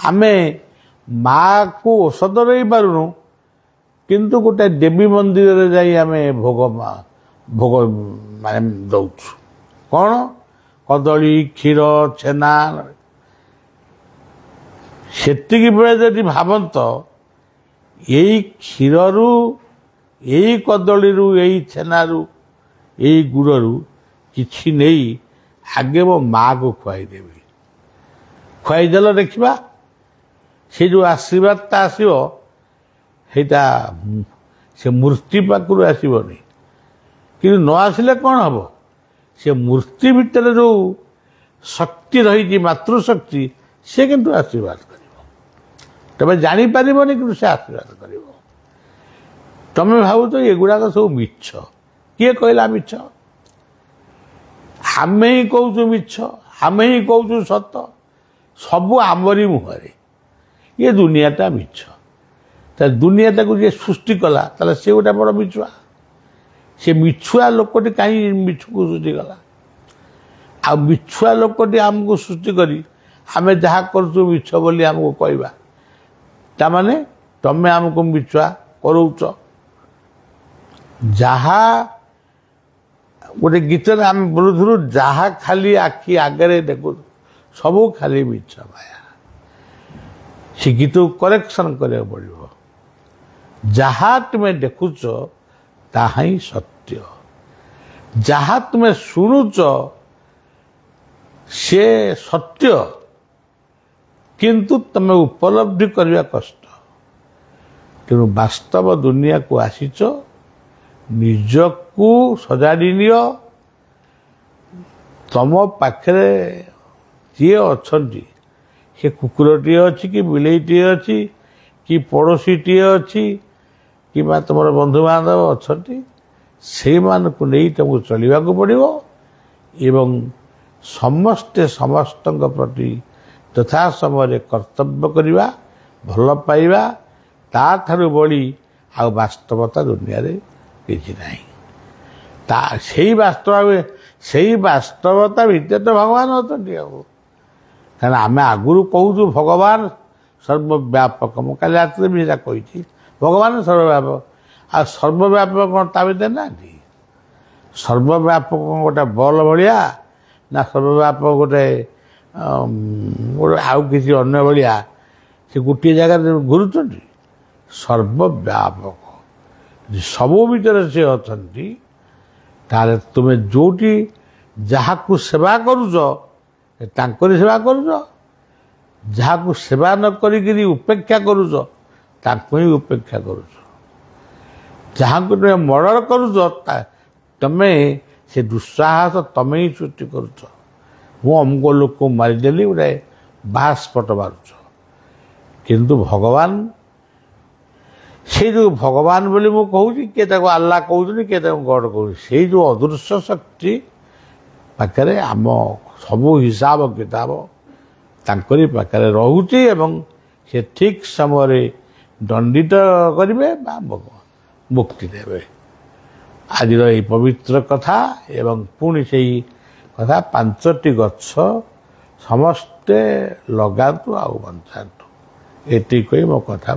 आमे माँ को औषध रही पारुनु किंतु गोटे देवी मंदिर रे जाई आमे भोग भोग माने दउछु कौन कदली क्षीर छेना सेतिकी बेले जदि भावंत यही क्षीर रु यही कदली रु यही छेना रु यही गुड़ रु किछि नहीं आगे मो माँ को खुआईदेवी खुआईदेल देखा से जो आशीर्वाद आसो सेटा से मूर्ति पाखु आसबनी कि न आसिले कौन हम से मूर्ति भितर जो शक्ति रही मातृशक्ति से किंतु आशीर्वाद कर तबे जापर कि से आशीर्वाद कर तमें भाव तो एगुड़ाक सब मिछ किए कहला मिछ आमे ही कहूँ मिछ आमे ही कहूँ सत सबू आमरी मुहरे ये दुनियाटा मिछ दुनियाटा को जी सृष्टि कला ताले से गोटे बड़ मिछुआ से मिछुआ लोकटी कहीं मिछ को सृष्टि कला आ मिछुआ लोकटी आमको सृष्टि करी आमे जहाँ करूँ मिछ बोली आमको कहवा तामाने तमें आमको मिछुआ करोच जहाँ गोटे गीत आम बोलुलु जहाँ खाली आखि आगे देखु सबू खाली मिछ माया से गीत करेक्शन करा पड़ो जहाँ तुम्हें देखुच ताहा ही सत्य जहाँ तुम्हें शुणुच से सत्य किंतु तुम्हें उपलब्धि करने कष्ट तेणु वास्तव दुनिया को आसीच निजकू सजाड़ी नियो तम पाखे जी अच्छा से कुकुरटी अच्छी कि बिलेईटी अच्छी कि पड़ोशीटी अच्छी कि तुम बंधु बांधव अच्छा से मानू नहीं तुमको चलवा पड़ो एवं समस्ते समस्त प्रति तथा समय कर्तव्य करवा भल पाइबा ताठारु बड़ी आ वास्तवता दुनिया रे किछि नहीं ता सेही वास्तवता भितर तो भगवान अछंती कारण आम आगुरी कहूँ भगवान सर्वव्यापक मु काली रात भी कही भगवान सर्वव्यापक आ सर्वव्यापक कौन ता भर ना सर्वव्यापक गोटे बल भाया ना सर्वव्यापक गोटे आउ किसी अन्य भाया से गोटे जगह घुरुंट सर्वव्यापक सबू भीतर से अछंती ताले तुम्हें जोटी जहाँ को सेवा करुच तांकरी सेवा करुच जहाँ को सेवा न करी उपेक्षा करुच तांको ही उपेक्षा करुच जहाँ को तुम्हें मर्डर करुच तमें से दुस्साहस तमें ही सृष्टि करुच मु अमुक लोक को मारिदेली गोटे बास्पट मारुच किंतु भगवान से जो भगवान बोली मु कहूँ किए आल्ला कहते किए गड कहूँ से जो अदृश्य शक्ति पाखे आम सबू हिसाब किताब तांकरी पाखे रोचे एवं से ठीक समय दंडित करेंगे मुक्ति देवे आज ये पवित्र कथा एवं पुणी से कथा 5टी गछ समस्ते लगातु आ बंचातु ये कही मो कथा